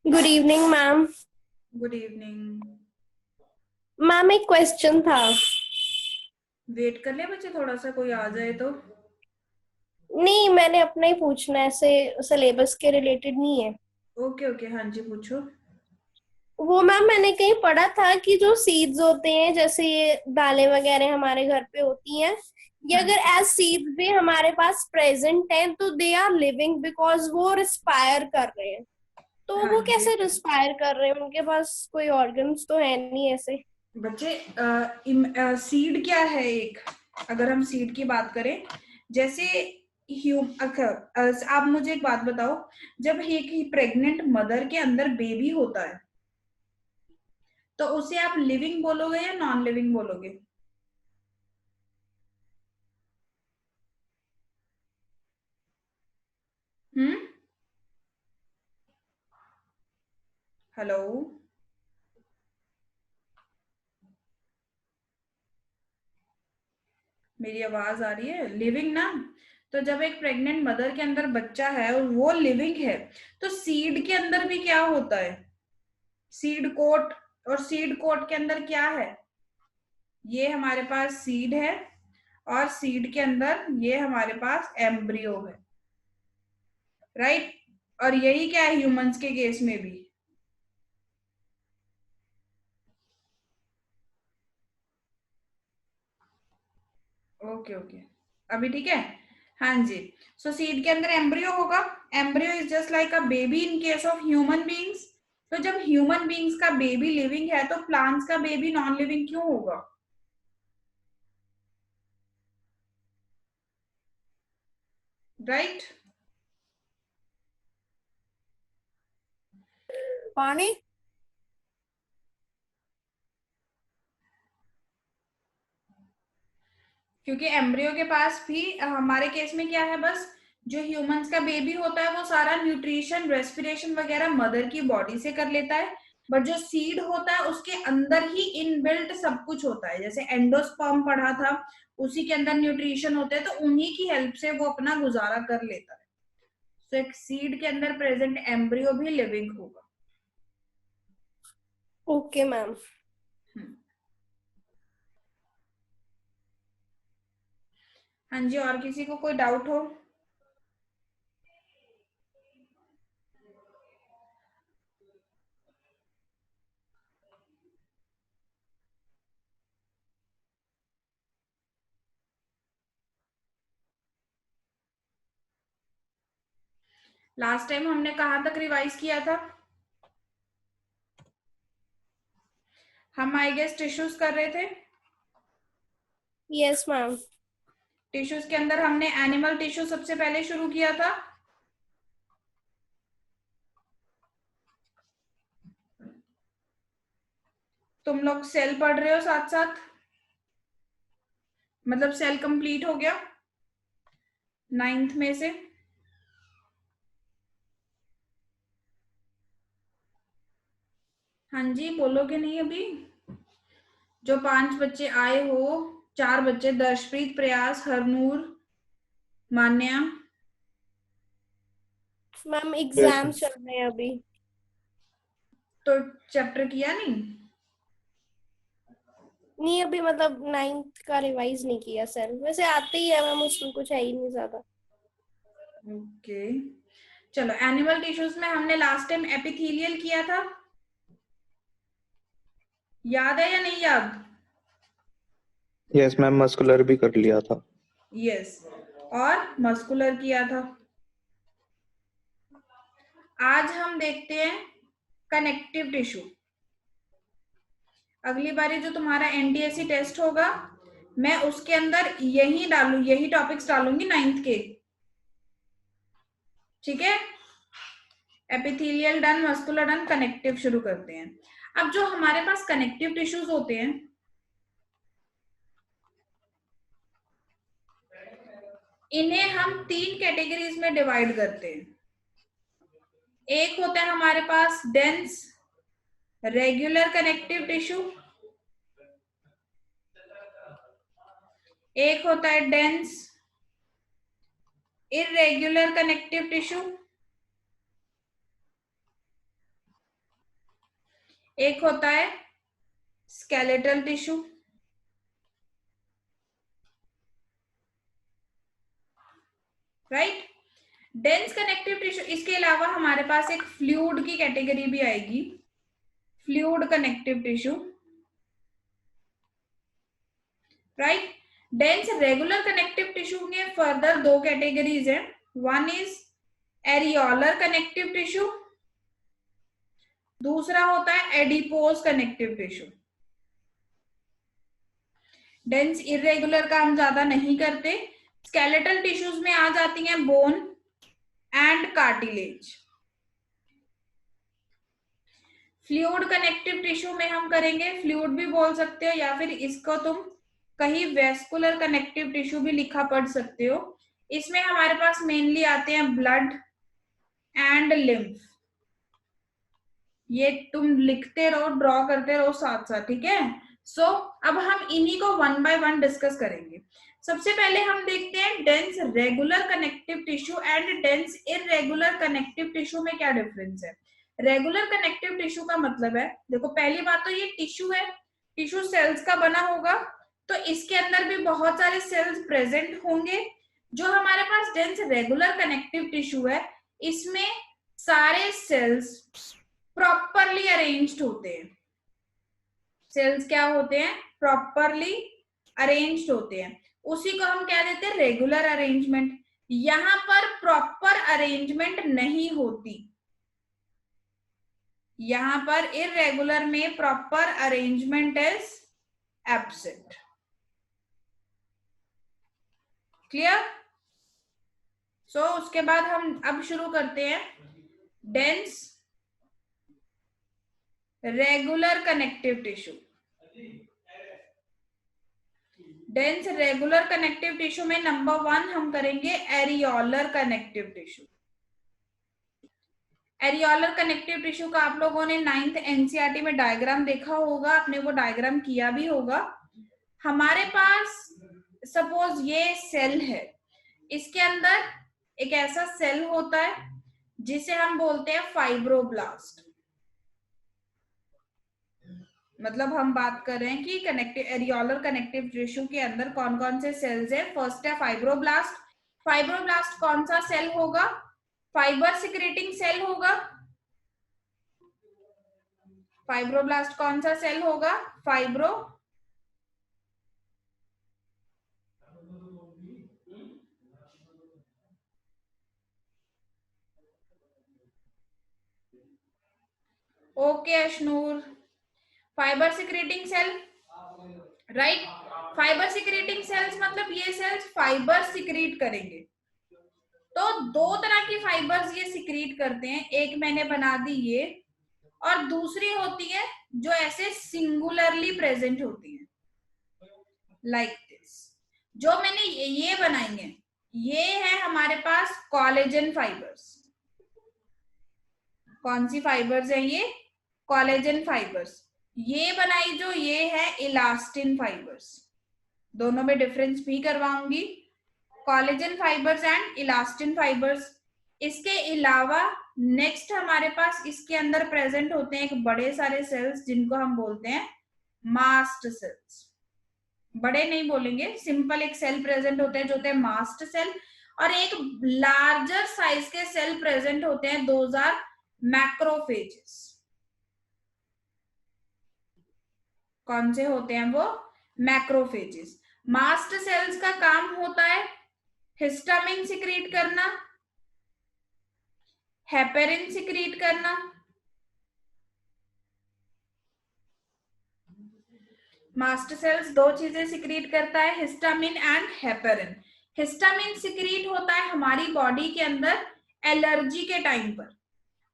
Good evening ma'am. Good evening. Ma'am एक question था। Wait कर ले बच्चे, थोड़ा सा कोई आ जाए तो। नहीं, मैंने अपना ही पूछना है, ऐसे सिलेबस के रिलेटेड नहीं है। ओके ओके, हाँ जी पूछो। वो मैम मैंने कहीं पढ़ा था कि जो सीड्स होते हैं, जैसे ये दालें वगैरह हमारे घर पे होती हैं, ये हाँ अगर जी। एज सीड्स भी हमारे पास प्रेजेंट हैं तो दे आर लिविंग बिकॉज वो रिस्पायर कर रहे हैं। तो हाँ वो जी कैसे रिस्पायर कर रहे हैं? उनके पास कोई ऑर्गन्स तो है नहीं ऐसे। बच्चे, सीड क्या है? एक, अगर हम सीड की बात करें, जैसे आप मुझे एक बात बताओ। जब एक प्रेग्नेंट मदर के अंदर बेबी होता है तो उसे आप लिविंग बोलोगे या नॉन लिविंग बोलोगे? हम्म। हेलो। मेरी आवाज आ रही है? लिविंग ना। तो जब एक प्रेग्नेंट मदर के अंदर बच्चा है और वो लिविंग है, तो सीड के अंदर भी क्या होता है? Seed coat. और सीड कोट के अंदर क्या है? ये हमारे पास सीड है, और सीड के अंदर ये हमारे पास एम्ब्रियो है। राइट। और यही क्या है ह्यूमंस के केस में भी। ओके ओके, अभी ठीक है। हाँ जी। सो सीड के अंदर एम्ब्रियो होगा। Embryo is just like a baby in case of human beings. तो जब ह्यूमन बीइंग्स का बेबी लिविंग है तो प्लांट्स का बेबी नॉन लिविंग क्यों होगा? राइट। पानी। क्योंकि एम्ब्रियो के पास भी हमारे केस में क्या है, बस जो ह्यूमंस का बेबी होता है वो सारा न्यूट्रिशन रेस्पिरेशन वगैरह मदर की बॉडी से कर लेता है। बट जो सीड होता है उसके अंदर ही इनबिल्ट सब कुछ होता है। जैसे एंडोस्पर्म पढ़ा था, उसी के अंदर न्यूट्रिशन होते हैं, तो उन्हीं की हेल्प से वो अपना गुजारा कर लेता है। तो एक सीड के अंदर प्रेजेंट एम्ब्रियो भी लिविंग होगा। Okay ma'am. हम्म। हाँ जी, और किसी को कोई डाउट हो? लास्ट टाइम हमने कहाँ तक रिवाइज किया था? हम आई गेस टिश्यूज कर रहे थे। Yes ma'am. टिश्यूज के अंदर हमने एनिमल टिश्यू सबसे पहले शुरू किया था। तुम लोग सेल पढ़ रहे हो साथ साथ? मतलब सेल कंप्लीट हो गया नाइन्थ में से? हाँ जी, बोलोगे नहीं अभी? जो 5 बच्चे आए हो, 4 बच्चे, दर्शप्रीत, प्रयास, हरनूर, मान्या। मैम यस एग्जाम चल रहे हैं अभी। तो चैप्टर किया नहीं? नहीं, अभी मतलब नाइन्थ का रिवाइज नहीं किया सर, वैसे आते ही है मैम, उसमें कुछ है ही नहीं ज्यादा। ओके। चलो, एनिमल टिश्यूज में हमने लास्ट टाइम एपिथेलियल किया था। याद है या नहीं याद? यस मैम, मस्कुलर भी कर लिया था। यस। और मस्कुलर किया था। आज हम देखते हैं कनेक्टिव टिश्यू। अगली बारी जो तुम्हारा एनडीएससी टेस्ट होगा, मैं उसके अंदर यही टॉपिक्स डालूंगी नाइन्थ के। ठीक है। Epithelial done, muscular done, connective शुरू करते हैं। अब जो हमारे पास कनेक्टिव टिश्यूज होते हैं, इन्हें हम 3 कैटेगरीज में डिवाइड करते हैं। एक होता है हमारे पास डेंस रेगुलर कनेक्टिव टिश्यू, एक होता है डेंस इरेग्युलर कनेक्टिव टिश्यू, एक होता है skeletal tissue, right. Dense connective tissue, इसके अलावा हमारे पास एक फ्लूइड की कैटेगरी भी आएगी, fluid connective tissue, right. Dense regular connective tissue में फर्दर दो कैटेगरीज हैं, one is areolar connective tissue, दूसरा होता है adipose connective tissue. Dense irregular का हम ज्यादा नहीं करते। स्केलेटल टिश्यूज में आ जाती हैं bone and cartilage. Fluid connective tissue में हम करेंगे, फ्लूइड भी बोल सकते हो या फिर इसको तुम कहीं वेस्कुलर कनेक्टिव टिश्यू भी लिखा पढ़ सकते हो। इसमें हमारे पास मेनली आते हैं ब्लड एंड लिम्फ। ये तुम लिखते रहो, ड्रॉ करते रहो साथ साथ, ठीक है। सो अब हम इन्हीं को वन बाय वन डिस्कस करेंगे। सबसे पहले हम देखते हैं dense regular connective tissue and dense irregular connective tissue में क्या डिफरेंस है। रेगुलर कनेक्टिव टिश्यू का मतलब है, देखो पहली बात तो ये टिश्यू है, टिश्यू सेल्स का बना होगा, तो इसके अंदर भी बहुत सारे सेल्स प्रेजेंट होंगे। जो हमारे पास डेंस रेगुलर कनेक्टिव टिश्यू है, इसमें सारे सेल्स प्रॉपरली अरेन्ज्ड होते हैं। सेल्स क्या होते हैं, प्रॉपरली अरेन्ज्ड होते हैं, उसी को हम क्या देते हैं, रेगुलर अरेंजमेंट। यहां पर प्रॉपर अरेंजमेंट नहीं होती, यहां पर इरेगुलर में proper arrangement is absent. Clear. So उसके बाद हम अब शुरू करते हैं dense regular connective tissue. Dense regular connective tissue में नंबर 1 हम करेंगे areolar connective tissue. Areolar connective tissue का आप लोगों ने 9th एनसीईआरटी में डायग्राम देखा होगा, आपने वो डायग्राम किया भी होगा। हमारे पास सपोज ये सेल है, इसके अंदर एक ऐसा सेल होता है जिसे हम बोलते हैं फाइब्रोब्लास्ट। मतलब हम बात कर रहे हैं कि कनेक्टिव एरियोलर कनेक्टिव टिश्यू के अंदर कौन कौन से सेल्स है। फर्स्ट है फाइब्रोब्लास्ट। फाइब्रोब्लास्ट कौन सा सेल होगा, फाइबर सिक्रेटिंग सेल होगा। फाइब्रोब्लास्ट कौन सा सेल होगा, fibro okay Ashnoor, fibre secreting cell, right. Fibre secreting cells मतलब ये सेल्स फाइबर सिक्रीट करेंगे। तो दो तरह की फाइबर्स ये सिक्रीट करते हैं, एक मैंने बना दी ये, और दूसरी होती है जो ऐसे सिंगुलरली प्रेजेंट होती है, लाइक दिस। जो मैंने ये बनाई है, ये है हमारे पास कोलेजन फाइबर्स। कौन सी फाइबर्स है ये, कोलेजन फाइबर्स। ये बनाई जो ये है इलास्टिन फाइबर्स। दोनों में डिफरेंस भी करवाऊंगी, collagen fibres and elastin fibres. इसके अलावा नेक्स्ट हमारे पास इसके अंदर प्रेजेंट होते हैं एक बड़े सारे सेल्स जिनको हम बोलते हैं मास्ट सेल्स। बड़े नहीं बोलेंगे, सिंपल एक सेल प्रेजेंट होते हैं जो होते हैं मास्ट सेल, और एक लार्जर साइज के सेल प्रेजेंट होते हैं, दोज आर मैक्रोफेजेस। कौन से होते हैं वो, मैक्रोफेजेस। मास्ट सेल्स का काम होता है हिस्टामिन सिक्रीट करना, हेपेरिन सिक्रीट करना। मास्ट सेल्स दो चीजें सिक्रीट करता है, histamine and heparin. Histamine secrete होता है हमारी बॉडी के अंदर एलर्जी के टाइम पर।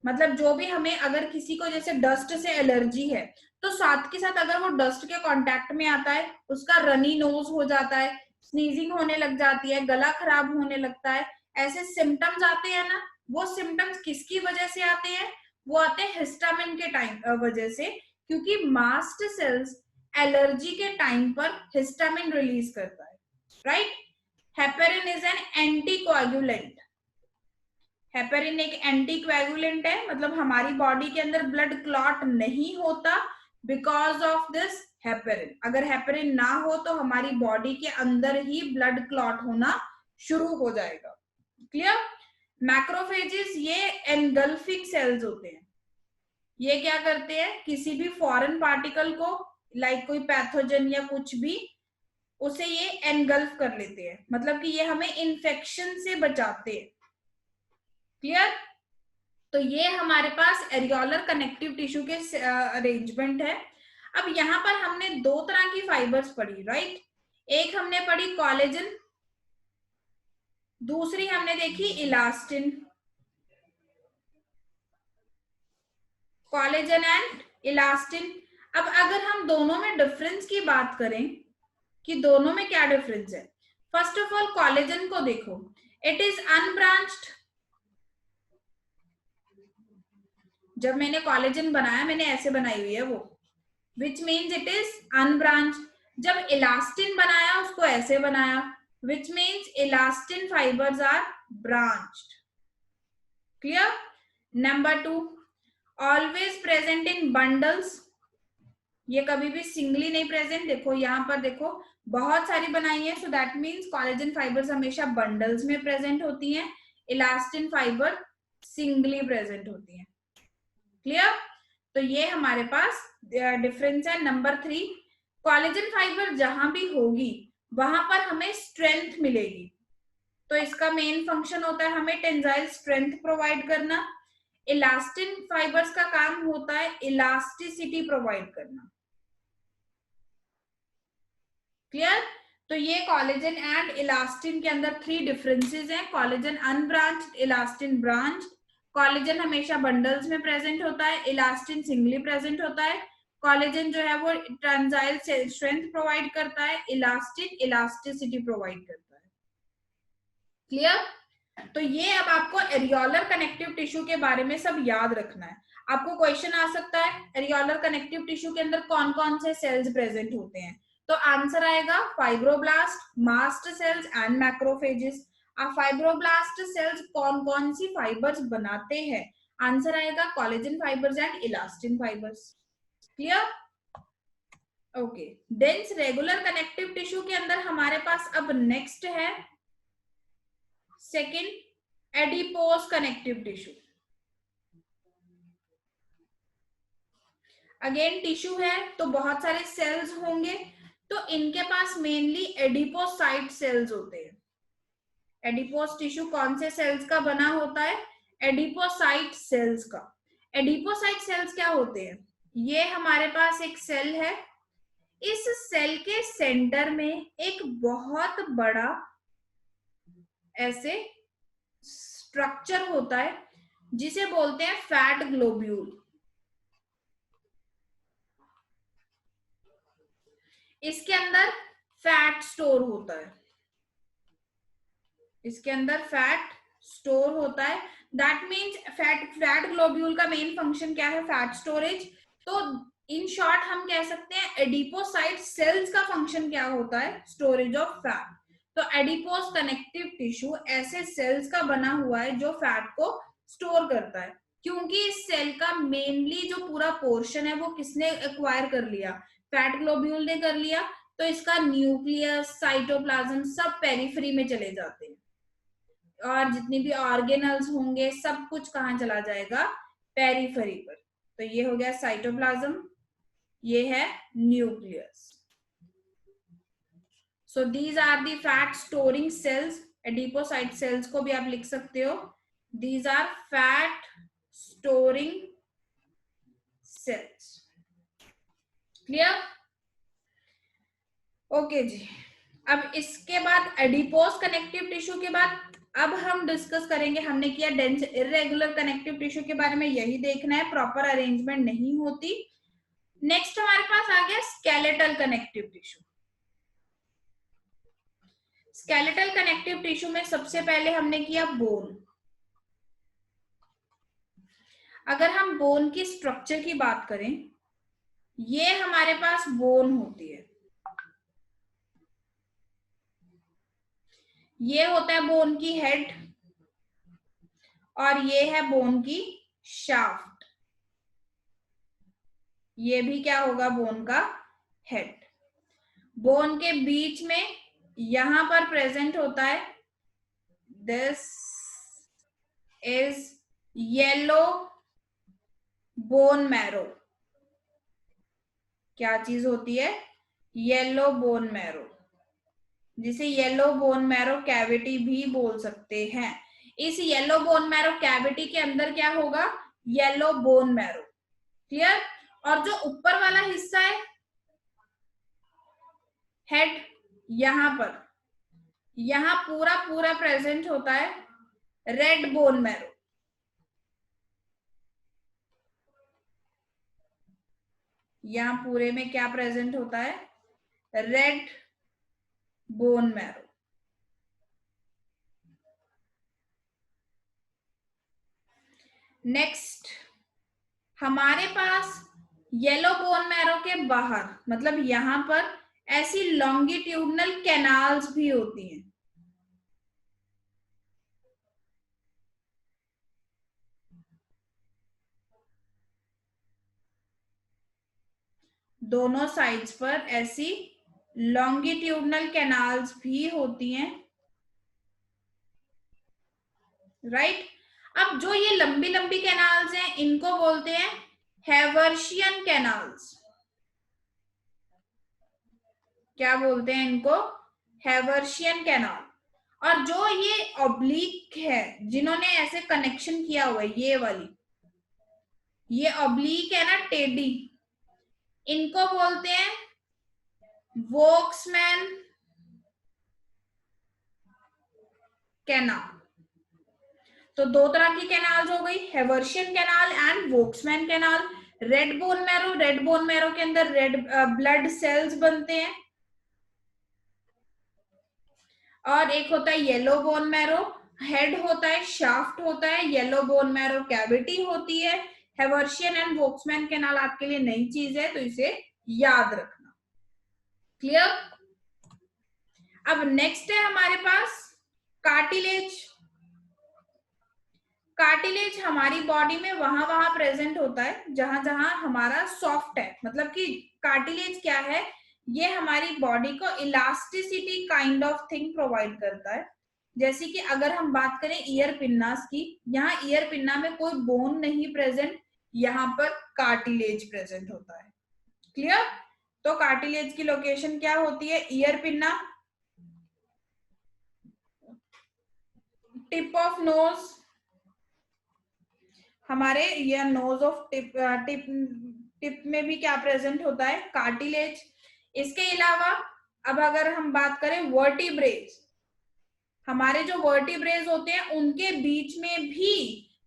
मतलब जो भी हमें, अगर किसी को जैसे डस्ट से एलर्जी है, तो साथ के साथ अगर वो डस्ट के कांटेक्ट में आता है, उसका रनी नोज हो जाता है, स्नीजिंग होने लग जाती है, गला खराब होने लगता है, ऐसे सिम्टम्स आते हैं ना। वो सिम्टम्स किसकी वजह से आते हैं, वो आते हैं हिस्टामिन के टाइम वजह से, क्योंकि मास्ट सेल्स एलर्जी के टाइम पर हिस्टामिन रिलीज करता है, right. Heparin is an anticoagulant. Heparin एक एंटीकोएगुलेंट है, मतलब हमारी बॉडी के अंदर ब्लड क्लॉट नहीं होता बिकॉज ऑफ दिस हेपेरिन। अगर हेपेरिन ना हो तो हमारी बॉडी के अंदर ही ब्लड क्लॉट होना शुरू हो जाएगा। क्लियर? मैक्रोफेजेस ये एनगल्फिंग सेल्स होते हैं। ये क्या करते हैं, किसी भी फॉरेन पार्टिकल को, लाइक कोई पैथोजन या कुछ भी, उसे ये एनगल्फ कर लेते हैं, मतलब कि ये हमें इन्फेक्शन से बचाते हैं। क्लियर? तो ये हमारे पास एरियोलर कनेक्टिव टिश्यू के अरेंजमेंट है। अब यहाँ पर हमने दो तरह की फाइबर्स पढ़ी, राइट? एक हमने पढ़ी कोलेजन, दूसरी हमने देखी इलास्टिन। Collagen and elastin. अब अगर हम दोनों में डिफरेंस की बात करें कि दोनों में क्या डिफरेंस है, फर्स्ट ऑफ ऑल कोलेजन को देखो, इट इज अनब्रांच्ड। जब मैंने कोलेजन बनाया, मैंने ऐसे बनाई हुई है वो, which means it is unbranched. जब इलास्टिन बनाया, उसको ऐसे बनाया, which means elastin fibres are branched. Clear? Number 2, always present in bundles. ये कभी भी सिंगली नहीं प्रेजेंट। देखो यहाँ पर देखो, बहुत सारी बनाई है, so that means collagen fibres हमेशा बंडल्स में प्रेजेंट होती हैं, इलास्टिन फाइबर सिंगली प्रेजेंट होती हैं। क्लियर? तो ये हमारे पास डिफरेंस है। नंबर 3, कोलेजन फाइबर जहां भी होगी वहां पर हमें स्ट्रेंथ मिलेगी, तो इसका मेन फंक्शन होता है हमें टेंसाइल स्ट्रेंथ प्रोवाइड करना। इलास्टिन फाइबर्स का काम होता है इलास्टिसिटी प्रोवाइड करना। क्लियर? तो ये कोलेजन एंड इलास्टिन के अंदर 3 डिफरेंसेस हैं, collagen unbranched, elastin branched. Collagen हमेशा बंडल्स में प्रेजेंट होता है, इलास्टिन सिंगली प्रेजेंट होता है। कोलेजन जो है वो टेंसाइल स्ट्रेंथ प्रोवाइड करता है, इलास्टिन इलास्टिसिटी प्रोवाइड करता है। क्लियर? तो ये अब आपको एरियोलर कनेक्टिव टिश्यू के बारे में सब याद रखना है। आपको क्वेश्चन आ सकता है, एरियोलर कनेक्टिव टिश्यू के अंदर कौन कौन से सेल्स प्रेजेंट होते हैं, तो आंसर आएगा fibroblast, mast cells and macrophages. अब फाइब्रोब्लास्ट सेल्स कौन कौन सी फाइबर्स बनाते हैं, आंसर आएगा collagen fibres and elastin fibres. Clear? Okay, dense regular connective tissue के अंदर हमारे पास अब नेक्स्ट है second adipose connective tissue. Again tissue है तो बहुत सारे सेल्स होंगे, तो इनके पास मेनली एडिपोसाइट सेल्स होते हैं। एडिपोज टिश्यू कौन से सेल्स का बना होता है, एडिपोसाइट सेल्स का। एडिपोसाइट सेल्स क्या होते हैं, ये हमारे पास एक सेल है, इस सेल के सेंटर में एक बहुत बड़ा ऐसे स्ट्रक्चर होता है जिसे बोलते हैं फैट ग्लोब्यूल। इसके अंदर फैट स्टोर होता है, इसके अंदर फैट स्टोर होता है। दैट मीन्स फैट ग्लोब्यूल का मेन फंक्शन क्या है, फैट स्टोरेज। तो इन शॉर्ट हम कह सकते हैं एडिपोसाइट सेल्स का फंक्शन क्या होता है, स्टोरेज ऑफ फैट। तो एडिपोज कनेक्टिव टिश्यू ऐसे सेल्स का बना हुआ है जो फैट को स्टोर करता है, क्योंकि इस सेल का मेनली जो पूरा पोर्शन है वो किसने एक्वायर कर लिया, फैट ग्लोब्यूल ने कर लिया। तो इसका न्यूक्लियस, साइटोप्लाज्म सब पेरिफेरी में चले जाते हैं, और जितनी भी ऑर्गेनल्स होंगे सब कुछ कहाँ चला जाएगा, पेरिफेरी पर। तो ये हो गया साइटोप्लाज्म, ये है nucleus. So these are the fat storing cells. Adipocyte cells को भी आप लिख सकते हो, these are fat storing cells. Clear? Okay जी। अब इसके बाद एडिपोज कनेक्टिव टिश्यू के बाद अब हम डिस्कस करेंगे, हमने किया डेंस इरेगुलर कनेक्टिव टिश्यू के बारे में, यही देखना है, प्रॉपर अरेंजमेंट नहीं होती। नेक्स्ट हमारे पास आ गया skeletal connective tissue. Skeletal connective tissue में सबसे पहले हमने किया बोन। अगर हम बोन की स्ट्रक्चर की बात करें, ये हमारे पास बोन होती है, ये होता है बोन की हेड, और ये है बोन की शाफ्ट, ये भी क्या होगा, बोन का हेड। बोन के बीच में यहां पर प्रेजेंट होता है, this is yellow bone marrow. क्या चीज होती है, येलो बोन मैरो, जिसे येलो बोन मैरो कैविटी भी बोल सकते हैं। इस येलो बोन मैरो कैविटी के अंदर क्या होगा, येलो बोन मैरो। क्लियर। और जो ऊपर वाला हिस्सा है हेड, यहां पर, यहां पूरा पूरा प्रेजेंट होता है रेड बोन मैरो। यहां पूरे में क्या प्रेजेंट होता है, रेड बोन मैरो। नेक्स्ट हमारे पास येलो बोन मैरो के बाहर, मतलब यहां पर ऐसी लॉन्गिट्यूडनल कैनाल्स भी होती हैं। दोनों साइड्स पर ऐसी लॉन्गिट्यूडनल कैनाल्स भी होती हैं, राइट। अब जो ये लंबी लंबी कैनाल्स हैं इनको बोलते हैं हैवर्शियन कैनाल्स। क्या बोलते हैं इनको, हैवर्शियन कैनाल। और जो ये ऑब्लिक है, जिन्होंने ऐसे कनेक्शन किया हुआ है, ये वाली, ये ऑब्लिक है ना, टेढ़ी, इनको बोलते हैं वोक्समैन कैनाल। तो दो तरह की कैनाल्स हो गई, हैवर्शियन कैनाल एंड वोक्समैन canal. Red bone marrow, red bone marrow के अंदर रेड ब्लड सेल्स बनते हैं। और एक होता है येलो बोन मैरो, हेड होता है, शाफ्ट होता है, येलो बोन मैरो कैविटी होती है। हैवर्शियन एंड वोक्समैन कैनाल आपके लिए नई चीज है, तो इसे याद रखना। क्लियर। अब नेक्स्ट है हमारे पास कार्टिलेज। कार्टिलेज हमारी बॉडी में वहां वहां प्रेजेंट होता है जहां जहां हमारा सॉफ्ट है। मतलब कि कार्टिलेज क्या है, ये हमारी बॉडी को elasticity kind of thing provide करता है। जैसे कि अगर हम बात करें ईयर पिन्नास की, यहाँ ईयर पिन्ना में कोई बोन नहीं प्रेजेंट, यहाँ पर कार्टिलेज प्रेजेंट होता है। क्लियर। तो कार्टिलेज की लोकेशन क्या होती है, ear pinna, tip of nose, हमारे या nose of tip tip tip में भी क्या प्रेजेंट होता है, कार्टिलेज। इसके अलावा अब अगर हम बात करें वर्टिब्रेज, हमारे जो वर्टिब्रेज होते हैं उनके बीच में भी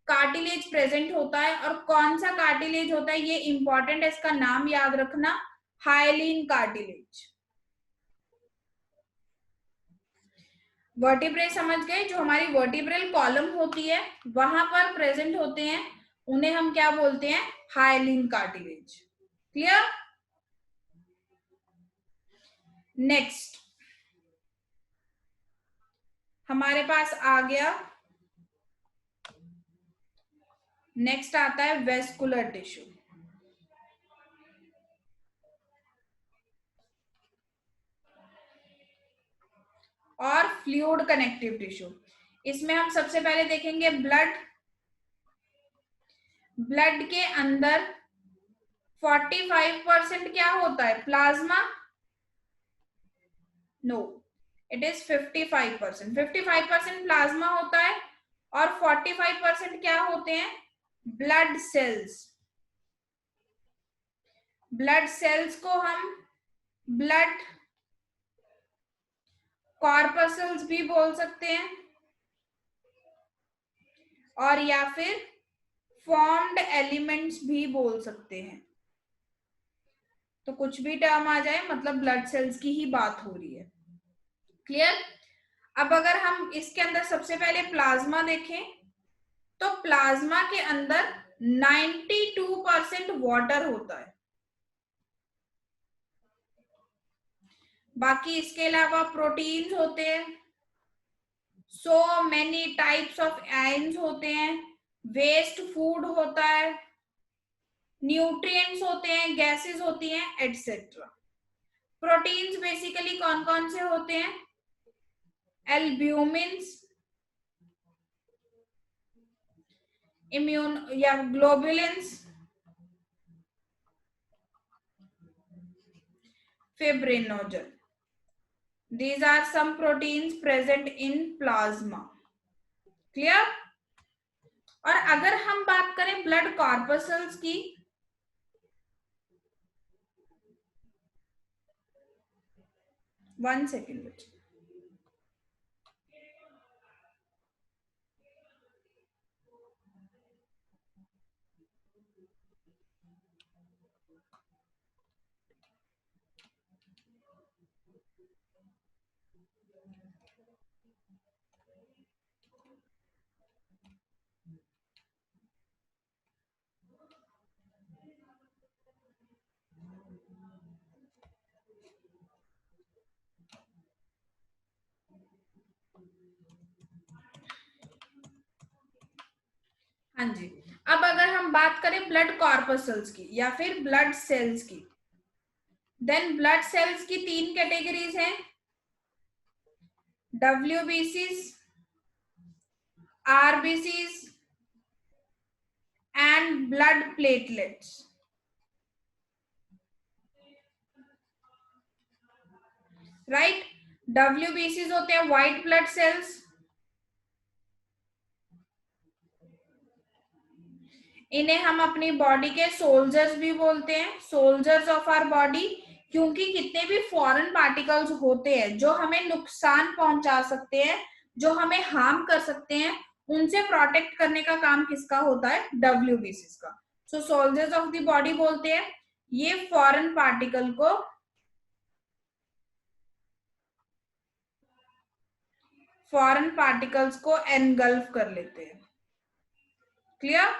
कार्टिलेज प्रेजेंट होता है। और कौन सा कार्टिलेज होता है, ये इंपॉर्टेंट है, इसका नाम याद रखना, हाइलिन कार्टिलेज। वर्टिब्रे समझ गए, जो हमारी वर्टिब्रल कॉलम होती है वहां पर प्रेजेंट होते हैं, उन्हें हम क्या बोलते हैं, हाइलिन कार्टिलेज। क्लियर। नेक्स्ट हमारे पास आ गया, नेक्स्ट आता है वेस्कुलर टिश्यू। और फ्लूइड कनेक्टिव टिश्यू। इसमें हम सबसे पहले देखेंगे ब्लड। ब्लड के अंदर 45% क्या होता है, plasma. No, it is 55%। 55% plasma होता है और 45% क्या होते हैं, ब्लड सेल्स। ब्लड सेल्स को हम ब्लड कॉर्पसल्स भी बोल सकते हैं, और या फिर फॉर्म्ड एलिमेंट्स भी बोल सकते हैं। तो कुछ भी टर्म आ जाए, मतलब ब्लड सेल्स की ही बात हो रही है। क्लियर। अब अगर हम इसके अंदर सबसे पहले प्लाज्मा देखें, तो प्लाज्मा के अंदर 92% वाटर होता है। बाकी इसके अलावा प्रोटीन्स होते हैं, so many types of ions होते हैं, वेस्ट फूड होता है, न्यूट्रिएंट्स होते हैं, गैसेस होती हैं, एटसेट्रा। प्रोटीन्स बेसिकली कौन कौन से होते हैं? एल्ब्यूमिन्स, इम्यून या globulins, fibrinogen. These are some proteins present in plasma. Clear? और अगर हम बात करें ब्लड कॉर्पसल्स की, वन सेकेंड। हाँ जी, अब अगर हम बात करें ब्लड कॉर्पसल्स की या फिर ब्लड सेल्स की, देन ब्लड सेल्स की तीन कैटेगरीज हैं, WBCs, RBCs and blood platelets. Right? WBCs होते हैं व्हाइट ब्लड सेल्स, इन्हें हम अपनी बॉडी के सोल्जर्स भी बोलते हैं, सोल्जर्स ऑफ आवर बॉडी, क्योंकि कितने भी फॉरेन पार्टिकल्स होते हैं जो हमें नुकसान पहुंचा सकते हैं, जो हमें हार्म कर सकते हैं, उनसे प्रोटेक्ट करने का काम किसका होता है? WBCs का। सो सोल्जर्स ऑफ द बॉडी बोलते हैं, ये फॉरेन पार्टिकल को एनगल्फ कर लेते हैं। क्लियर?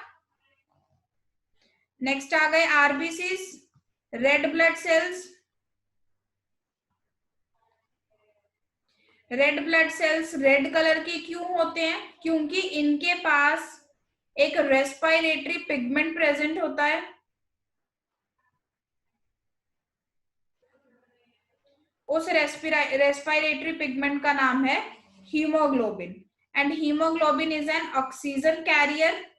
नेक्स्ट आ गए RBCs, red blood cells. Red blood cells red colour के क्यों होते हैं? क्योंकि इनके पास एक रेस्पिरेटरी पिगमेंट प्रेजेंट होता है, उस रेस्पिरेटरी पिगमेंट का नाम है haemoglobin, and haemoglobin is an oxygen carrier.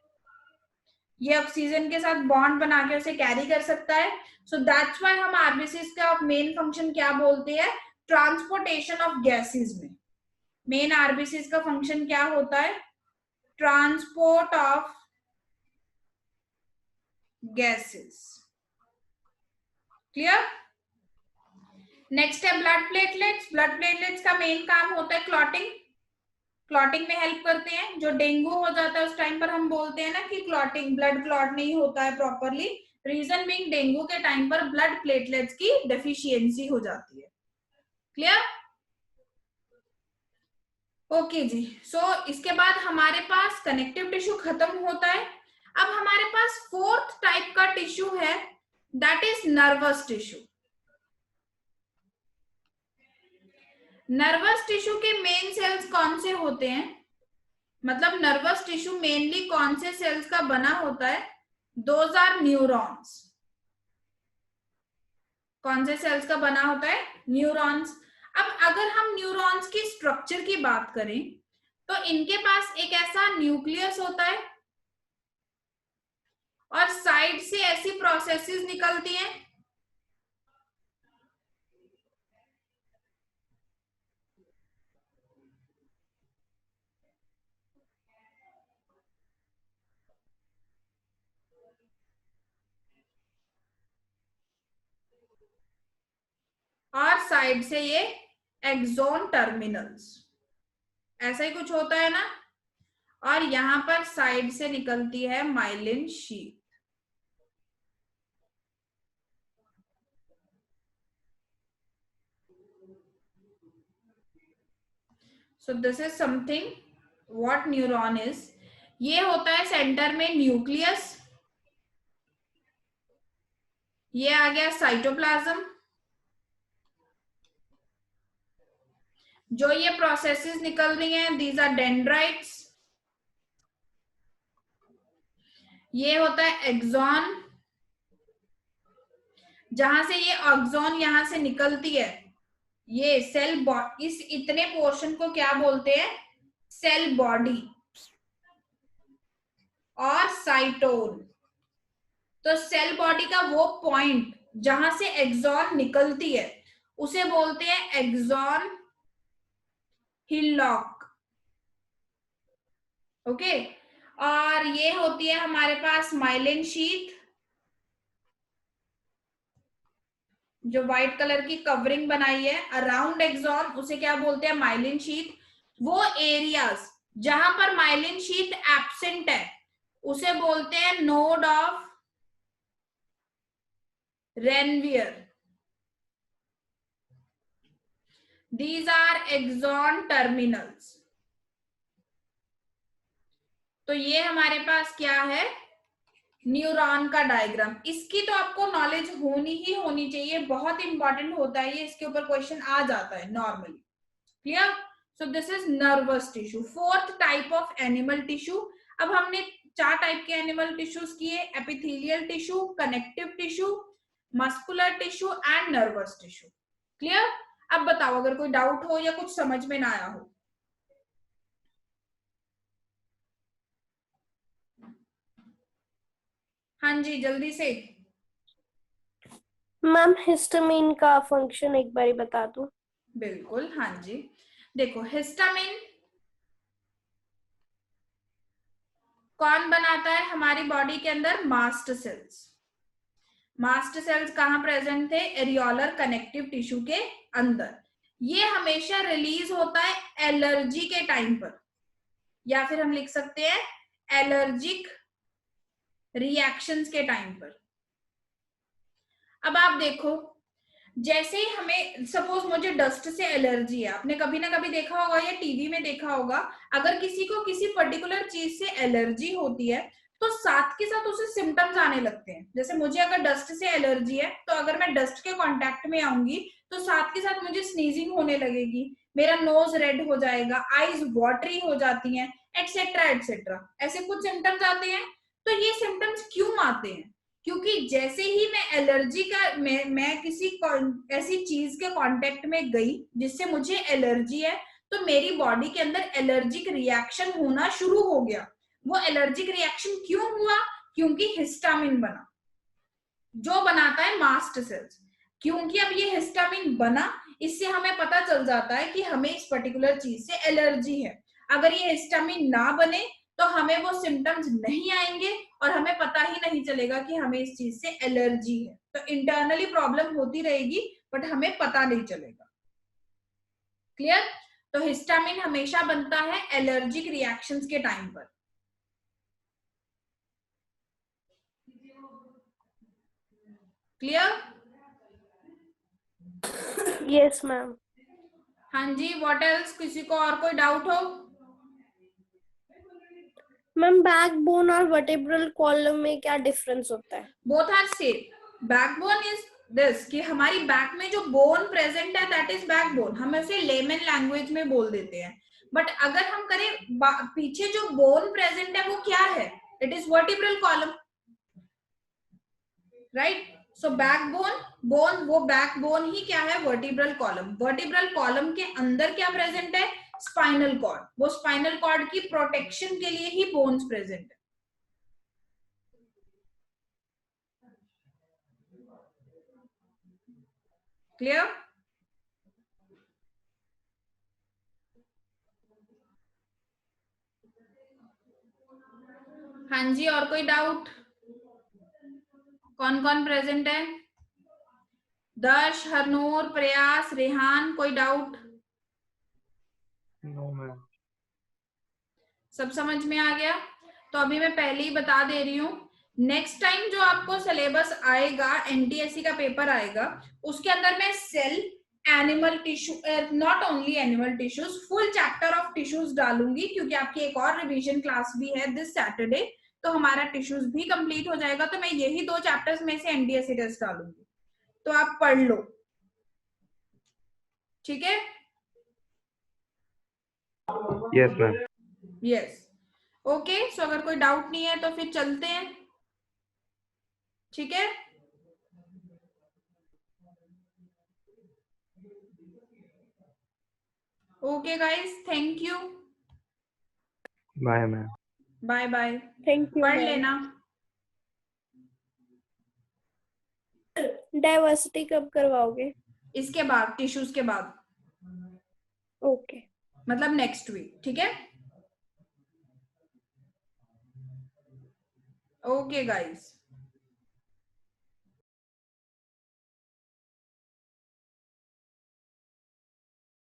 ये ऑक्सीजन के साथ बॉन्ड बना के उसे कैरी कर सकता है। सो दैट्स व्हाई हम आरबीसीज का मेन फंक्शन क्या बोलते हैं? ट्रांसपोर्टेशन ऑफ गैसेस में मेन आरबीसीज का फंक्शन क्या होता है? Transport of gases. Clear? Next है ब्लड प्लेटलेट्स। ब्लड प्लेटलेट्स का मेन काम होता है क्लॉटिंग, क्लॉटिंग में हेल्प करते हैं। जो डेंगू हो जाता है उस टाइम पर हम बोलते हैं ना कि क्लॉटिंग, ब्लड क्लॉट नहीं होता है प्रॉपरली, रीजन बीइंग डेंगू के टाइम पर ब्लड प्लेटलेट्स की डेफिशिएंसी हो जाती है। क्लियर? ओके जी। सो इसके बाद हमारे पास कनेक्टिव टिश्यू खत्म होता है। अब हमारे पास फोर्थ टाइप का टिश्यू है, that is nervous tissue. Nervous tissue के मेन सेल्स कौन से होते हैं? मतलब नर्वस टिश्यू मेनली कौन से सेल्स का बना होता है? Those are neurons. कौन से सेल्स का बना होता है? न्यूरॉन्स। अब अगर हम न्यूरॉन्स की स्ट्रक्चर की बात करें तो इनके पास एक ऐसा न्यूक्लियस होता है और साइड से ऐसी प्रोसेसेस निकलती हैं, और साइड से ये एक्सोन टर्मिनल्स, ऐसा ही कुछ होता है ना। और यहां पर साइड से निकलती है myelin sheath. So this is something what neuron is. ये होता है सेंटर में न्यूक्लियस, ये आ गया साइटोप्लाज्म। जो ये प्रोसेसेस निकल रही हैं, दीज आर डेंड्राइट्स। ये होता है एक्सॉन, जहां से ये ऑक्सॉन यहां से निकलती है, ये सेल बॉडी, इस इतने पोर्शन को क्या बोलते हैं, सेल बॉडी और साइटोन। तो सेल बॉडी का वो पॉइंट जहां से एक्सॉन निकलती है उसे बोलते हैं एक्सॉन हिलॉक। ओके, और ये होती है हमारे पास माइलिन शीथ, जो व्हाइट कलर की कवरिंग बनाई है अराउंड एक्सॉन, उसे क्या बोलते हैं, माइलिन शीथ। वो एरियाज जहां पर माइलिन शीथ एब्सेंट है उसे बोलते हैं node of Ranvier. These are axon terminals. तो ये हमारे पास क्या है, न्यूरॉन का डायग्राम। इसकी तो आपको नॉलेज होनी ही होनी चाहिए, बहुत इंपॉर्टेंट होता है ये, इसके ऊपर क्वेश्चन आ जाता है normally. Clear? So this is nervous tissue, fourth type of animal tissue. अब हमने 4 टाइप के एनिमल टिश्यूज किए, epithelial tissue, connective tissue, muscular tissue and nervous tissue. Clear? अब बताओ अगर कोई डाउट हो या कुछ समझ में ना आया हो। हाँ जी, जल्दी से। मैम हिस्टामिन का फंक्शन एक बार बता दो। बिल्कुल, हाँ जी। देखो, हिस्टामिन कौन बनाता है हमारी बॉडी के अंदर, मास्ट सेल्स। मास्ट सेल्स कहां प्रेजेंट थे, एरियोलर कनेक्टिव टिश्यू के अंदर। ये हमेशा रिलीज होता है एलर्जी के टाइम पर, या फिर हम लिख सकते हैं एलर्जिक रिएक्शंस के टाइम पर। अब आप देखो, जैसे ही हमें, सपोज मुझे डस्ट से एलर्जी है, आपने कभी ना कभी देखा होगा या टीवी में देखा होगा, अगर किसी को किसी पर्टिकुलर चीज से एलर्जी होती है तो साथ के साथ उसे सिम्टम्स आने लगते हैं। जैसे मुझे अगर डस्ट से एलर्जी है तो अगर मैं डस्ट के कांटेक्ट में आऊंगी तो साथ के साथ मुझे स्नीजिंग होने लगेगी, मेरा नोज रेड हो जाएगा, आईज वाटरी हो जाती हैं, एटसेट्रा एटसेट्रा, ऐसे कुछ सिम्टम्स आते हैं। तो ये सिम्टम्स क्यों आते हैं, क्योंकि जैसे ही मैं एलर्जी का मैं किसी ऐसी चीज के कांटेक्ट में गई जिससे मुझे एलर्जी है, तो मेरी बॉडी के अंदर एलर्जिक रिएक्शन होना शुरू हो गया। वो एलर्जिक रिएक्शन क्यों हुआ, क्योंकि हिस्टामिन बना, जो बनाता है मास्ट सेल्स। क्योंकि अब ये हिस्टामिन बना, इससे हमें पता चल जाता है कि हमें इस पर्टिकुलर चीज से एलर्जी है। अगर ये हिस्टामिन ना बने तो हमें वो सिम्टम्स नहीं आएंगे और हमें पता ही नहीं चलेगा कि हमें इस चीज से एलर्जी है। तो इंटरनली प्रॉब्लम होती रहेगी बट हमें पता नहीं चलेगा। क्लियर? तो हिस्टामिन हमेशा बनता है एलर्जिक रिएक्शंस के टाइम पर। क्लियर? Yes ma'am. हाँ जी, व्हाट एल्स, किसी को और कोई डाउट हो? मैम बैकबोन और वर्टेब्रल कॉलम में क्या डिफरेंस होता है? Both are same. Backbone is this, कि हमारी बैक में जो बोन प्रेजेंट है दैट इज बैकबोन, हम उसे लेमन लैंग्वेज में बोल देते हैं। बट अगर हम करें पीछे जो बोन प्रेजेंट है वो क्या है, it is vertebral column, right? So backbone, bone, वो बैकबोन ही क्या है, वर्टिब्रल कॉलम। वर्टिब्रल कॉलम के अंदर क्या प्रेजेंट है, स्पाइनल कॉर्ड। वो स्पाइनल कॉर्ड की प्रोटेक्शन के लिए ही बोन्स प्रेजेंट है। क्लियर? हाँ जी, और कोई डाउट? कौन कौन प्रेजेंट है? दर्श, हरनूर, प्रयास, रेहान, कोई डाउट? No ma'am. सब समझ में आ गया? तो अभी मैं पहले ही बता दे रही हूँ, नेक्स्ट टाइम जो आपको सिलेबस आएगा, एनटीएससी का पेपर आएगा, उसके अंदर मैं cell, animal tissue, not only animal tissues, full chapter of tissues डालूंगी, क्योंकि आपकी एक और रिवीजन क्लास भी है दिस सैटरडे, तो हमारा टिश्यूज भी कंप्लीट हो जाएगा। तो मैं यही 2 चैप्टर्स में से एनटीएससी टेस्ट डालूंगी, तो आप पढ़ लो। ठीक है? Yes ma'am. Yes, okay. So अगर कोई डाउट नहीं है तो फिर चलते हैं। ठीक है। Okay guys, thank you, bye ma'am. Bye bye. Thank you पढ़ मैम। लेना। डाइवर्सिटी कब करवाओगे? इसके बाद, टिश्यूज के बाद, ओके। मतलब नेक्स्ट वीक, ठीक है। Okay guys.